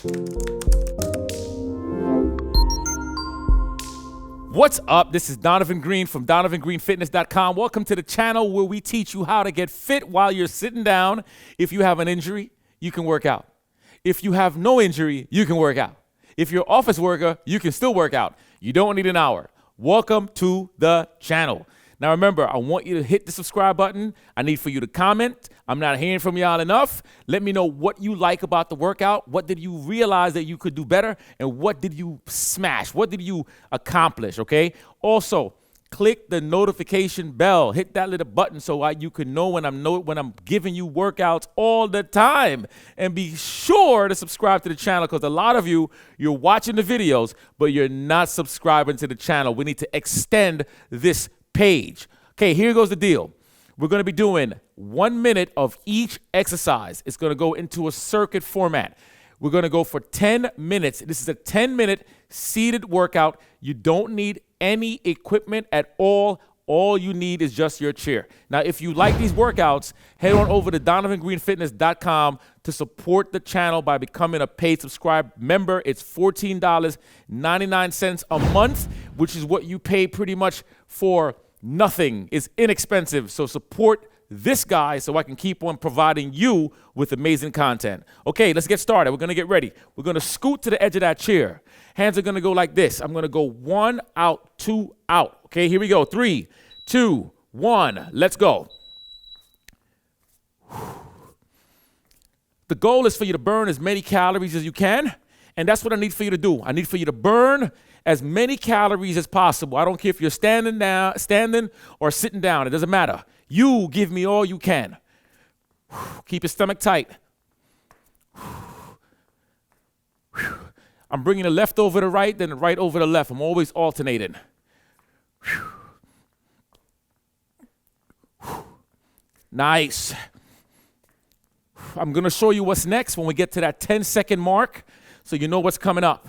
What's up? This is Donovan Green from DonovanGreenFitness.com. Welcome to the channel where we teach you how to get fit while you're sitting down. If you have an injury, you can work out. If you have no injury, you can work out. If you're an office worker, you can still work out. You don't need an hour. Welcome to the channel. Now remember, I want you to hit the subscribe button. I need for you to comment. I'm not hearing from y'all enough. Let me know what you like about the workout. What did you realize that you could do better? And what did you smash? What did you accomplish, okay? Also, click the notification bell. Hit that little button so you can know when I'm giving you workouts all the time. And be sure to subscribe to the channel because a lot of you're watching the videos, but you're not subscribing to the channel. We need to extend this page. Okay, here goes the deal. We're going to be doing 1 minute of each exercise. It's going to go into a circuit format. We're going to go for 10 minutes. This is a 10-minute seated workout. You don't need any equipment at all. All you need is just your chair. Now, if you like these workouts, head on over to DonovanGreenFitness.com to support the channel by becoming a paid subscribe member. It's $14.99 a month, which is what you pay pretty much for nothing. It's inexpensive. So support this guy so I can keep on providing you with amazing content. Okay, let's get started. We're going to get ready. We're going to scoot to the edge of that chair. Hands are going to go like this. I'm going to go 1 out, 2 out. Okay, here we go. 3, 2, 1. Let's go. The goal is for you to burn as many calories as you can, and that's what I need for you to do. I need for you to burn as many calories as possible. I don't care if you're standing or sitting down. It doesn't matter. You give me all you can. Keep your stomach tight. I'm bringing the left over the right, then the right over the left. I'm always alternating. Nice. I'm going to show you what's next when we get to that 10-second mark so you know what's coming up.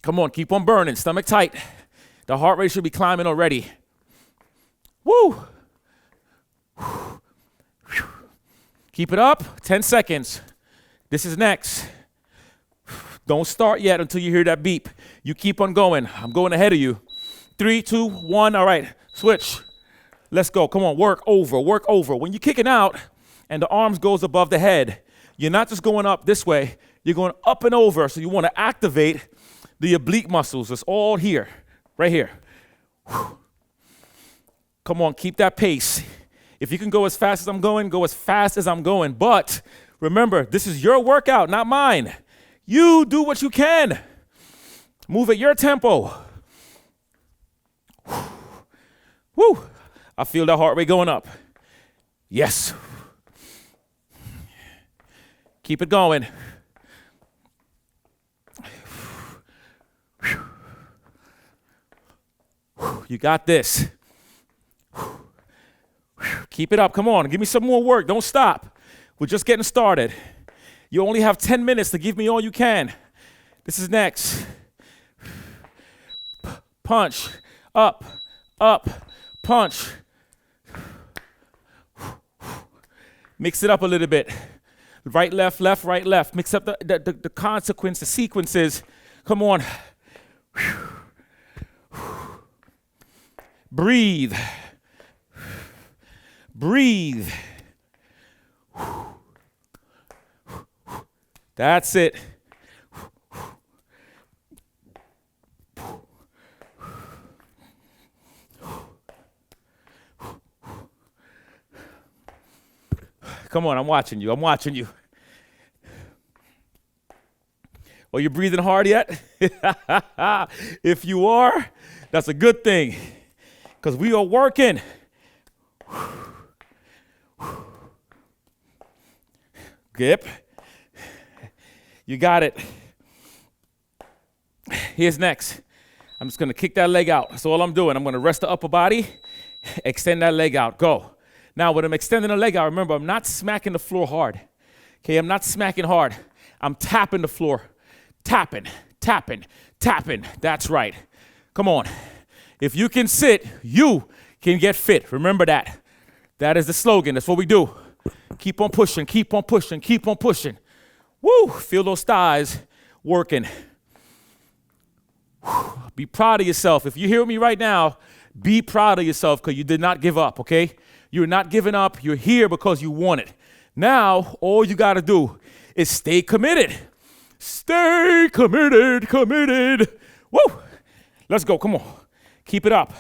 Come on, keep on burning. Stomach tight. The heart rate should be climbing already. Woo! Keep it up. 10 seconds. This is next. Don't start yet until you hear that beep. You keep on going. I'm going ahead of you. 3, 2, 1. All right. Switch. Let's go. Come on. Work over. Work over. When you're kicking out and the arms goes above the head, you're not just going up this way. You're going up and over. So you want to activate the oblique muscles. It's all here. Right here. Come on. Keep that pace. If you can go as fast as I'm going, go as fast as I'm going. But remember, this is your workout, not mine. You do what you can. Move at your tempo. Woo. I feel that heart rate going up. Yes. Keep it going. You got this. Keep it up. Come on. Give me some more work. Don't stop. We're just getting started. You only have 10 minutes to give me all you can. This is next. Punch. Up. Up. Punch. Mix it up a little bit. Right, left, left, right, left. Mix up the sequences. Come on. Breathe. Breathe. That's it. Come on, I'm watching you. I'm watching you. Are you breathing hard yet? If you are, that's a good thing because we are working. Grip. You got it. Here's next. I'm just going to kick that leg out. That's all I'm doing. I'm going to rest the upper body, extend that leg out. Go. Now, when I'm extending the leg out, remember, I'm not smacking the floor hard. Okay, I'm not smacking hard. I'm tapping the floor. Tapping, tapping, tapping. That's right. Come on. If you can sit, you can get fit. Remember that. That is the slogan. That's what we do. Keep on pushing, keep on pushing, keep on pushing. Woo, feel those thighs working. Be proud of yourself. If you hear me right now, be proud of yourself because you did not give up, okay? You're not giving up. You're here because you want it. Now, all you got to do is stay committed. Stay committed, committed. Woo! Let's go. Come on. Keep it up.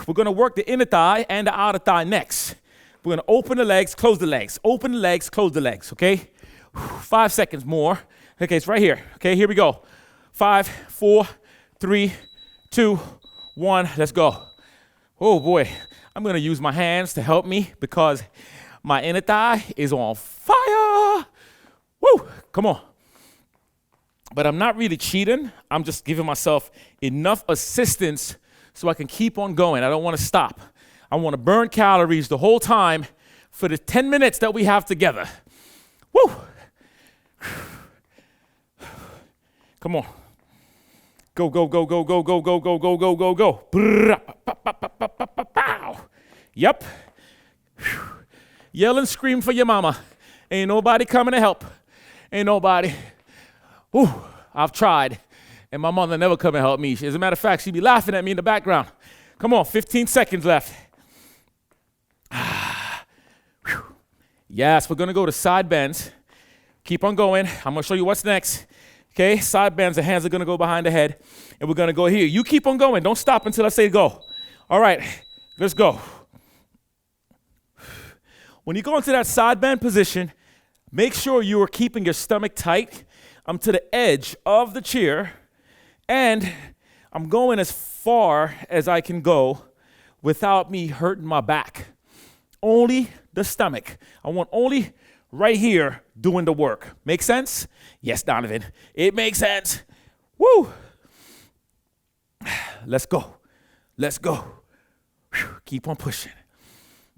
We're going to work the inner thigh and the outer thigh next. We're going to open the legs, close the legs. Open the legs, close the legs, okay? 5 seconds more. Okay, it's right here. Okay, here we go. 5, 4, 3, 2, 1. Let's go. Oh, boy. I'm going to use my hands to help me because my inner thigh is on fire. Woo! Come on. But I'm not really cheating. I'm just giving myself enough assistance so I can keep on going. I don't want to stop. I want to burn calories the whole time for the 10 minutes that we have together. Woo! Come on. Go, go, go, go, go, go, go, go, go, go, go, go. Yep. Yell and scream for your mama. Ain't nobody coming to help. Ain't nobody. Ooh, I've tried, and my mother never come and help me. As a matter of fact, she'd be laughing at me in the background. Come on, 15 seconds left. Yes, we're going to go to side bends. Keep on going. I'm going to show you what's next. Okay, side bends. The hands are going to go behind the head, and we're going to go here. You keep on going. Don't stop until I say go. All right, let's go. When you go into that side bend position, make sure you are keeping your stomach tight. I'm to the edge of the chair, and I'm going as far as I can go without me hurting my back. Only the stomach. I want only right here doing the work. Make sense? Yes, Donovan. It makes sense. Woo! Let's go. Let's go. Keep on pushing.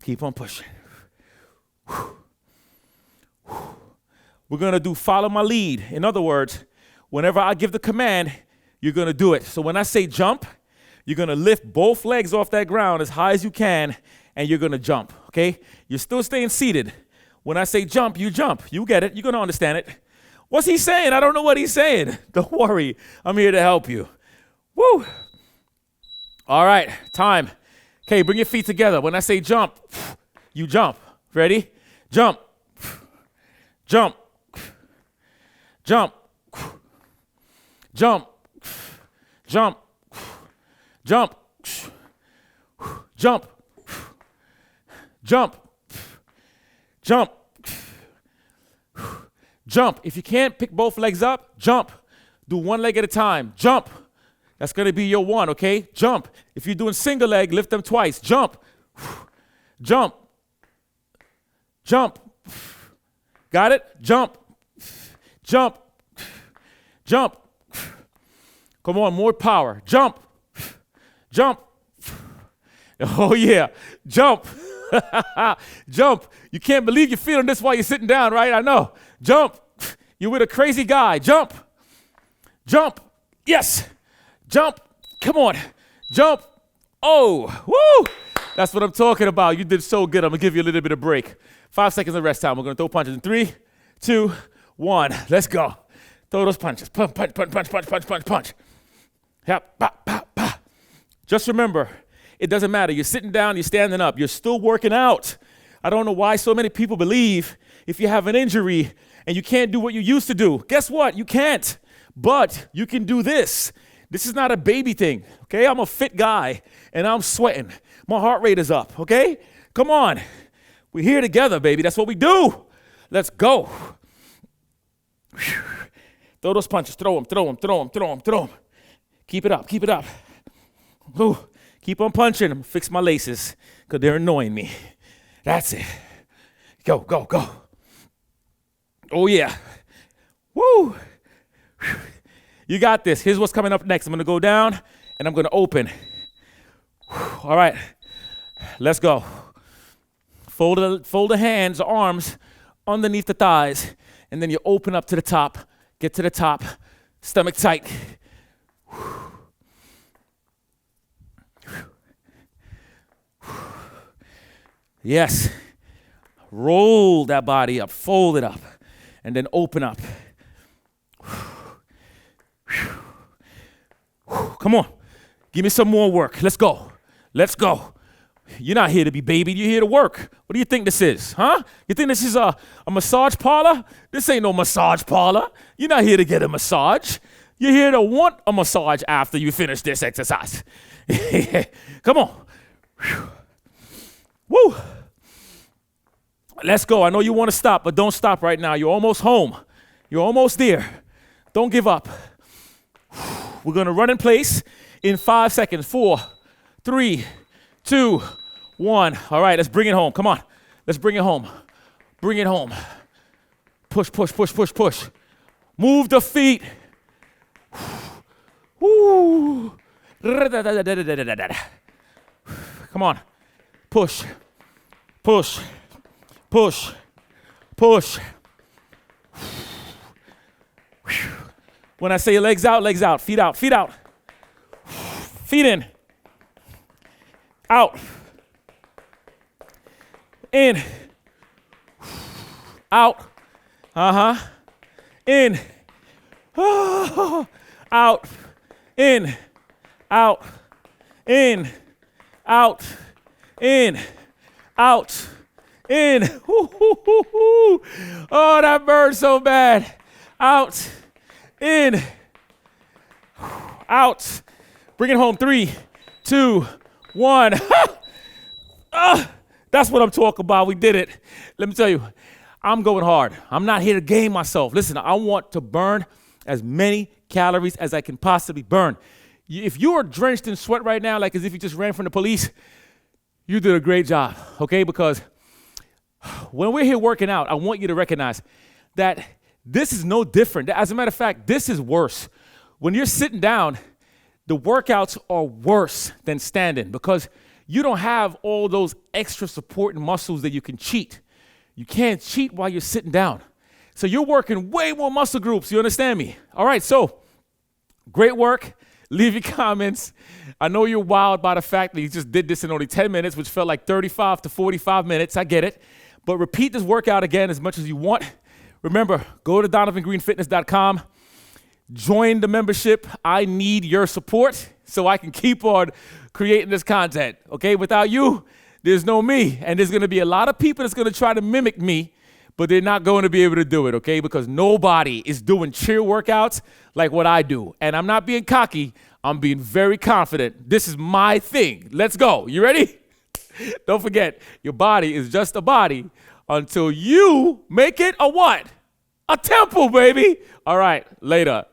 Keep on pushing. We're going to do follow my lead. In other words, whenever I give the command, you're going to do it. So when I say jump, you're going to lift both legs off that ground as high as you can, and you're going to jump, okay? You're still staying seated. When I say jump, you jump. You get it. You're going to understand it. What's he saying? I don't know what he's saying. Don't worry. I'm here to help you. Woo! All right, time. Okay, bring your feet together. When I say jump, you jump. Ready? Jump. Jump. Jump. Jump. Jump. Jump. Jump. Jump. Jump. Jump. If you can't pick both legs up, jump. Do one leg at a time. Jump. That's going to be your one, okay? Jump. If you're doing single leg, lift them twice. Jump. Jump. Jump. Got it? Jump. Jump. Jump. Come on, more power. Jump. Jump. Oh, yeah. Jump. Jump. You can't believe you're feeling this while you're sitting down, right? I know. Jump. You're with a crazy guy. Jump. Jump. Yes. Jump. Come on. Jump. Oh, woo. That's what I'm talking about. You did so good. I'm going to give you a little bit of break. 5 seconds of rest time. We're going to throw punches in 3, 2, 1. Let's go. Throw those punches. Punch, punch, punch, punch, punch, punch, punch, punch. Yep. Bah, bah, bah. Just remember, it doesn't matter. You're sitting down, you're standing up. You're still working out. I don't know why so many people believe if you have an injury and you can't do what you used to do. Guess what? You can't. But you can do this. This is not a baby thing, okay? I'm a fit guy, and I'm sweating. My heart rate is up, okay? Come on. We're here together, baby. That's what we do. Let's go. Throw those punches. Throw them, throw them, throw them, throw them, throw them. Keep it up, keep it up. Ooh. Keep on punching them. Fix my laces because they're annoying me. That's it. Go, go, go. Oh, yeah. Woo. You got this. Here's what's coming up next. I'm going to go down, and I'm going to open. All right. Let's go. Fold the hands, arms underneath the thighs, and then you open up to the top. Get to the top. Stomach tight. Yes. Roll that body up, fold it up, and then open up. Come on. Give me some more work. Let's go. Let's go. You're not here to be babied. You're here to work. What do you think this is, huh? You think this is a massage parlor? This ain't no massage parlor. You're not here to get a massage. You're here to want a massage after you finish this exercise. Come on. Woo. Let's go. I know you want to stop, but don't stop right now. You're almost home. You're almost there. Don't give up. We're going to run in place in 5 seconds. 4, 3, 2, 1. All right, let's bring it home. Come on. Let's bring it home. Bring it home. Push, push, push, push, push. Move the feet. Woo. Come on. Push, push, push, push. When I say legs out, feet out, feet out. Feet in. Out. In. Out. Uh-huh. In. Out. In. Out. In. Out. In. Out. In. Oh, that burns so bad. Out. In. Out. Bring it home. 3, 2, 1. That's what I'm talking about. We did it. Let me tell you, I'm going hard. I'm not here to game myself. Listen, I want to burn as many calories as I can possibly burn. If you are drenched in sweat right now, like as if you just ran from the police, you did a great job, okay? Because when we're here working out, I want you to recognize that this is no different. As a matter of fact, this is worse. When you're sitting down, the workouts are worse than standing because you don't have all those extra supporting muscles that you can cheat. You can't cheat while you're sitting down. So you're working way more muscle groups. You understand me? All right, so great work. Leave your comments. I know you're wowed by the fact that you just did this in only 10 minutes, which felt like 35 to 45 minutes. I get it. But repeat this workout again as much as you want. Remember, go to donovangreenfitness.com. Join the membership. I need your support so I can keep on creating this content. Okay, without you, there's no me. And there's going to be a lot of people that's going to try to mimic me, but they're not going to be able to do it, okay? Because nobody is doing cheer workouts like what I do. And I'm not being cocky. I'm being very confident. This is my thing. Let's go. You ready? Don't forget, your body is just a body until you make it a what? A temple, baby. All right, later.